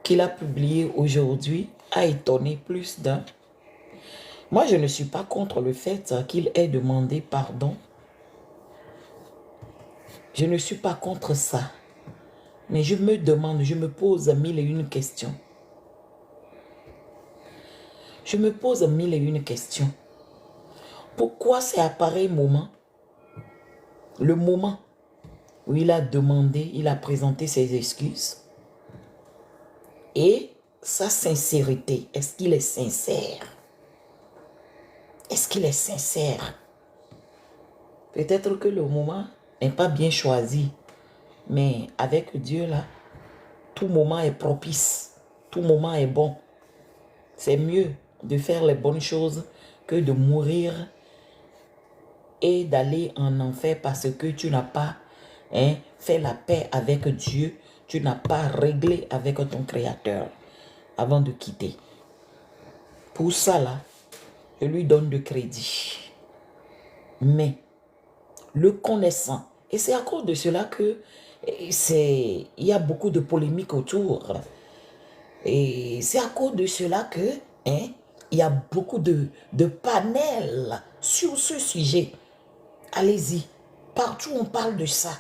qu'il a publié aujourd'hui a étonné plus d'un. Moi, je ne suis pas contre le fait qu'il ait demandé pardon. Je ne suis pas contre ça. Mais je me demande, je me pose mille et une questions. Je me pose mille et une questions. Pourquoi c'est à pareil moment, le moment où il a demandé, il a présenté ses excuses, et sa sincérité, est-ce qu'il est sincère? Est-ce qu'il est sincère? Peut-être que le moment n'est pas bien choisi, mais avec Dieu là, tout moment est propice, tout moment est bon. C'est mieux de faire les bonnes choses que de mourir et d'aller en enfer parce que tu n'as pas fait la paix avec Dieu, tu n'as pas réglé avec ton Créateur avant de quitter. Pour ça là, je lui donne de crédit. Mais le connaissant, et c'est à cause de cela que il y a beaucoup de polémiques autour. Et c'est à cause de cela que il y a beaucoup de panels sur ce sujet. Allez-y, partout on parle de ça.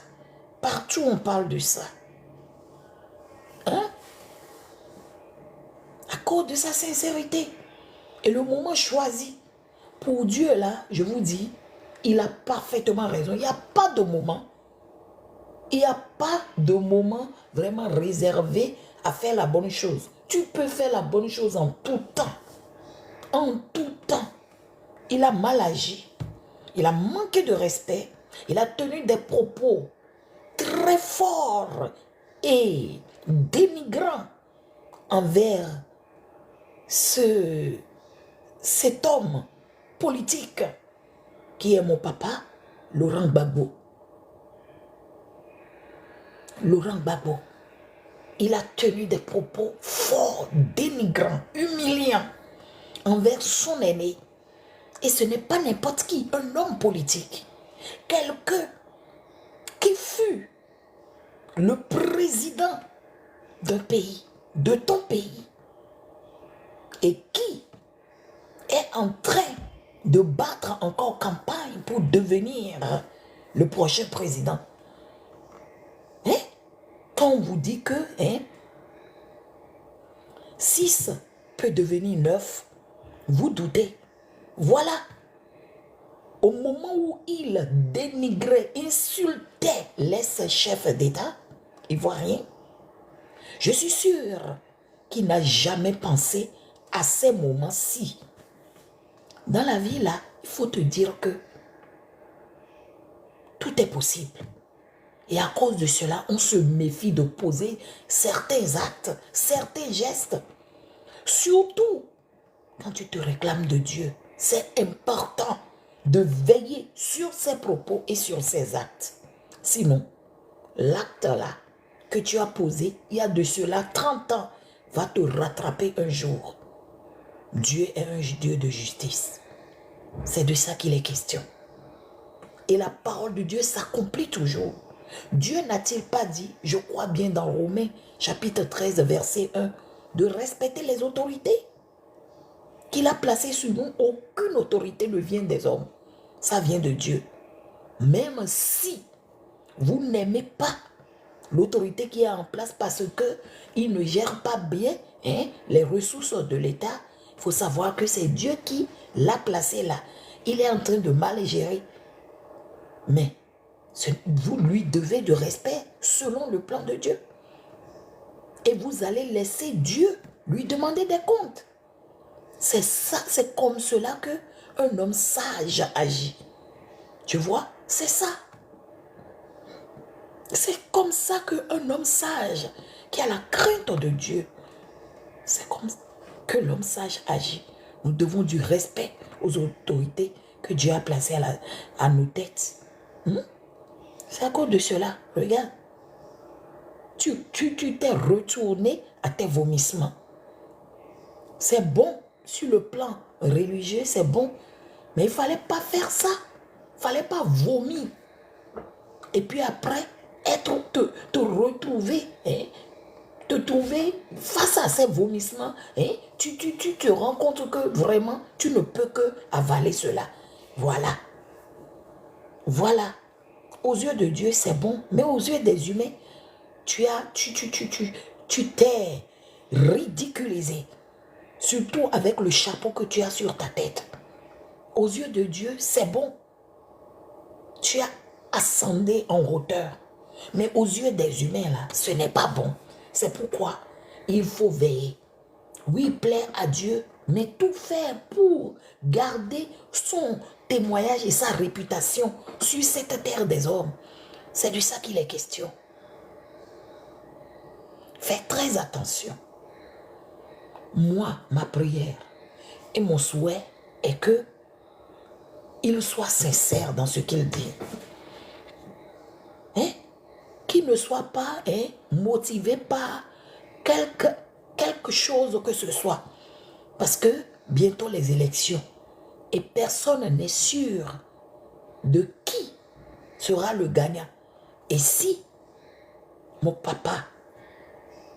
Partout on parle de ça. Hein? À cause de sa sincérité. Et le moment choisi pour Dieu là, je vous dis, il a parfaitement raison. Il n'y a pas de moment. Il n'y a pas de moment vraiment réservé à faire la bonne chose. Tu peux faire la bonne chose en tout temps. En tout temps. Il a mal agi. Il a manqué de respect. Il a tenu des propos très forts et dénigrants envers cet homme politique qui est mon papa, Laurent Gbagbo. Laurent Gbagbo. Il a tenu des propos forts, dénigrants, humiliants envers son aîné. Et ce n'est pas n'importe qui, un homme politique. Quelqu'un qui fut le président d'un pays, de ton pays, et qui est en train de battre encore campagne pour devenir le prochain président. Hein? Quand on vous dit que 6 peut devenir 9, vous doutez. Voilà. Au moment où il dénigrait, insultait les chefs d'État ivoiriens, je suis sûr qu'il n'a jamais pensé à ces moments-ci. Dans la vie, là, il faut te dire que tout est possible. Et à cause de cela, on se méfie de poser certains actes, certains gestes. Surtout quand tu te réclames de Dieu. C'est important de veiller sur ses propos et sur ses actes. Sinon, l'acte là que tu as posé il y a de cela 30 ans va te rattraper un jour. Dieu est un Dieu de justice. C'est de ça qu'il est question. Et la parole de Dieu s'accomplit toujours. Dieu n'a-t-il pas dit, je crois bien dans Romains chapitre 13 verset 1, de respecter les autorités qu'il a placées sur nous? Aucune autorité ne vient des hommes. Ça vient de Dieu. Même si vous n'aimez pas l'autorité qui est en place parce qu'il ne gère pas bien les ressources de l'État, il faut savoir que c'est Dieu qui l'a placé là. Il est en train de mal gérer. Mais vous lui devez de respect selon le plan de Dieu. Et vous allez laisser Dieu lui demander des comptes. C'est ça, c'est comme cela qu'un homme sage agit. Tu vois, c'est ça. C'est comme ça qu'un homme sage, qui a la crainte de Dieu, c'est comme ça que l'homme sage agit. Nous devons du respect aux autorités que Dieu a placées à nos têtes. C'est à cause de cela, regarde. Tu t'es retourné à tes vomissements. C'est bon sur le plan religieux, c'est bon. Mais il ne fallait pas faire ça. Il ne fallait pas vomir. Et puis après, te retrouver trouver face à ces vomissements, hein, tu te rends compte que vraiment, tu ne peux que avaler cela. Voilà. Voilà. Aux yeux de Dieu, c'est bon, mais aux yeux des humains, tu t'es ridiculisé. Surtout avec le chapeau que tu as sur ta tête. Aux yeux de Dieu, c'est bon. Tu as ascendé en hauteur. Mais aux yeux des humains, là, ce n'est pas bon. C'est pourquoi il faut veiller. Oui, plaire à Dieu, mais tout faire pour garder son témoignage et sa réputation sur cette terre des hommes. C'est de ça qu'il est question. Fais très attention. Moi, ma prière et mon souhait est que il soit sincère dans ce qu'il dit. Hein? Qu'il ne soit pas motivé par quelque chose que ce soit. Parce que bientôt les élections et personne n'est sûr de qui sera le gagnant. Et si mon papa,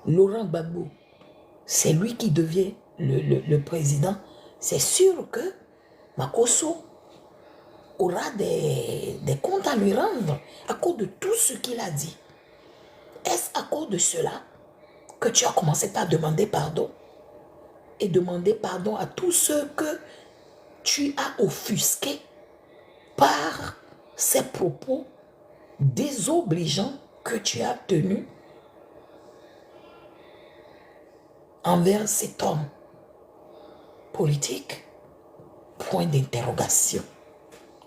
Laurent Gbagbo, c'est lui qui devient le président, c'est sûr que Makosso aura des comptes à lui rendre à cause de tout ce qu'il a dit. Est-ce à cause de cela que tu as commencé par demander pardon? Et demander pardon à tous ceux que tu as offusqués par ces propos désobligeants que tu as tenus envers cet homme politique? Point d'interrogation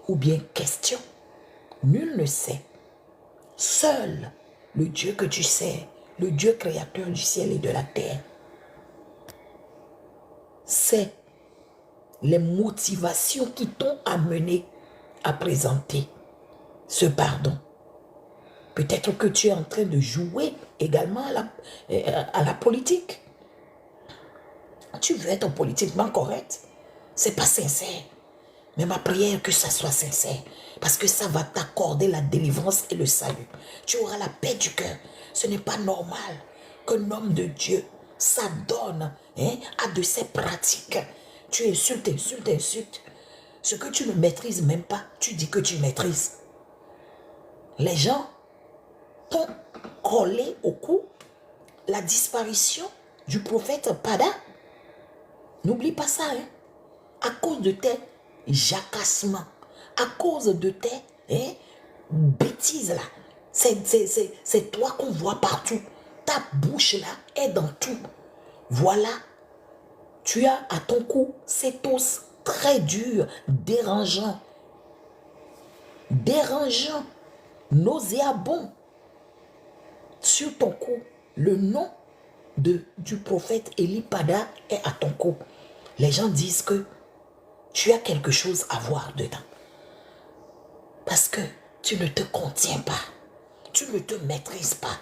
ou bien question. Nul ne sait. Seul le Dieu que tu sais, le Dieu créateur du ciel et de la terre, sait les motivations qui t'ont amené à présenter ce pardon. Peut-être que tu es en train de jouer également à la politique. Tu veux être politiquement correct. C'est pas sincère. Mais ma prière est que ça soit sincère. Parce que ça va t'accorder la délivrance et le salut. Tu auras la paix du cœur. Ce n'est pas normal qu'un homme de Dieu s'adonne à de ces pratiques. Tu insultes, insultes, insultes. Ce que tu ne maîtrises même pas, tu dis que tu maîtrises. Les gens t'ont collé au cou la disparition du prophète Pada. N'oublie pas ça, hein. À cause de tes jacassements, à cause de tes bêtises là. C'est toi qu'on voit partout. Ta bouche là est dans tout. Voilà. Tu as à ton cou cet os très dur, dérangeant, nauséabond. Sur ton cou, le nom du prophète Eli Pada est à ton cou. Les gens disent que tu as quelque chose à voir dedans. Parce que tu ne te contiens pas. Tu ne te maîtrises pas.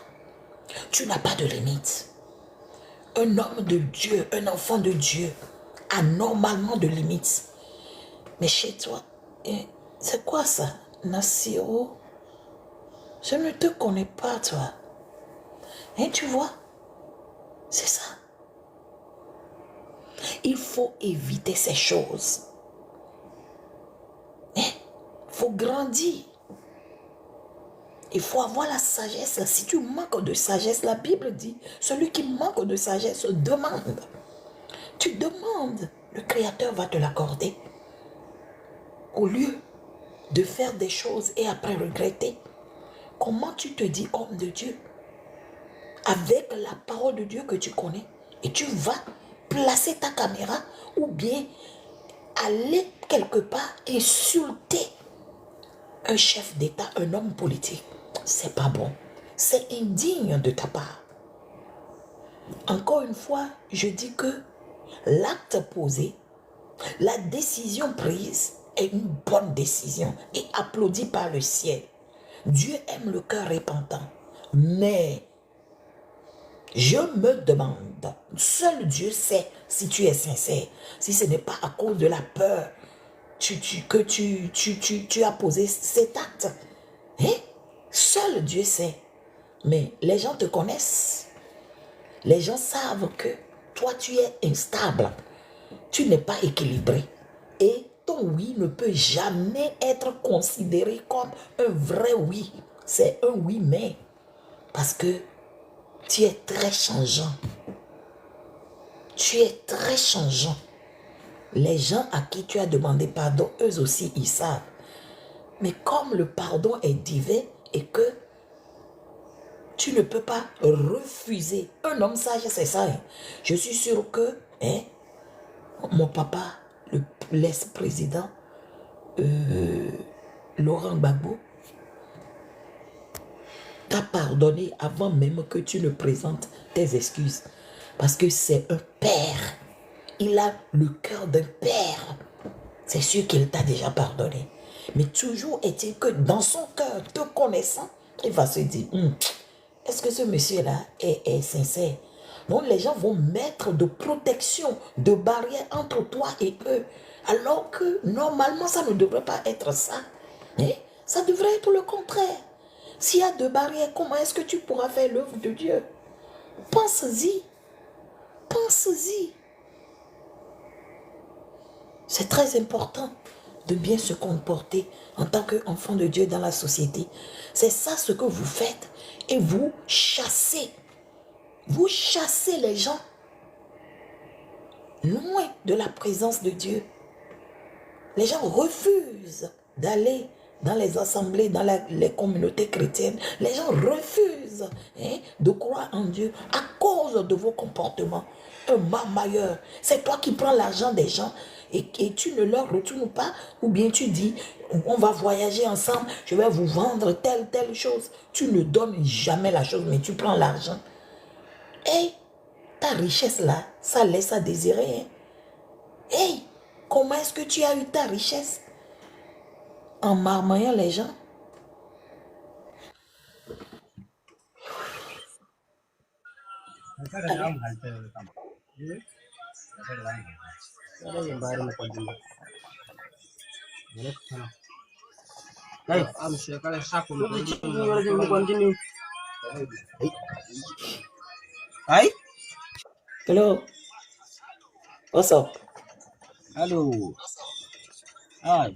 Tu n'as pas de limite. Un homme de Dieu, un enfant de Dieu a normalement de limites. Mais chez toi, c'est quoi ça, Nassiro? Je ne te connais pas, toi. Et tu vois, c'est ça. Il faut éviter ces choses. Il faut grandir. Il faut avoir la sagesse. Si tu manques de sagesse, la Bible dit, celui qui manque de sagesse demande. Tu demandes, le Créateur va te l'accorder. Au lieu de faire des choses et après regretter, comment tu te dis homme de Dieu avec la parole de Dieu que tu connais et tu vas placer ta caméra ou bien aller quelque part insulter un chef d'État, un homme politique. C'est pas bon. C'est indigne de ta part. Encore une fois, je dis que l'acte posé, la décision prise est une bonne décision et applaudie par le ciel. Dieu aime le cœur repentant. Mais je me demande, seul Dieu sait si tu es sincère, si ce n'est pas à cause de la peur que tu as posé cet acte. Seul Dieu sait. Mais les gens te connaissent. Les gens savent que toi, tu es instable. Tu n'es pas équilibré. Et ton oui ne peut jamais être considéré comme un vrai oui. C'est un oui, mais parce que tu es très changeant. Tu es très changeant. Les gens à qui tu as demandé pardon, eux aussi, ils savent. Mais comme le pardon est divin et que tu ne peux pas refuser. Un homme sage, c'est ça. Hein. Je suis sûr que mon papa, l'ex-président Laurent Gbagbo, t'a pardonné avant même que tu ne présentes tes excuses. Parce que c'est un père. Il a le cœur d'un père. C'est sûr qu'il t'a déjà pardonné. Mais toujours est-il que dans son cœur, te connaissant, il va se dire, est-ce que ce monsieur-là est sincère? Donc les gens vont mettre de protection, de barrières entre toi et eux. Alors que normalement, ça ne devrait pas être ça. Hein? Ça devrait être le contraire. S'il y a de barrières, comment est-ce que tu pourras faire l'œuvre de Dieu? Pense-y. Pense-y. C'est très important de bien se comporter en tant qu'enfant de Dieu dans la société. C'est ça ce que vous faites. Et vous chassez. Vous chassez les gens loin de la présence de Dieu. Les gens refusent d'aller dans les assemblées, dans les communautés chrétiennes. Les gens refusent de croire en Dieu à cause de vos comportements. Un marmailleur, c'est toi qui prends l'argent des gens et tu ne leur retournes pas, ou bien tu dis, on va voyager ensemble, je vais vous vendre telle chose. Tu ne donnes jamais la chose, mais tu prends l'argent. Et ta richesse là, ça laisse à désirer. Hey, comment est-ce que tu as eu ta richesse? En marmaillant les gens. Hi. Hello. What's up? Hello. Hi.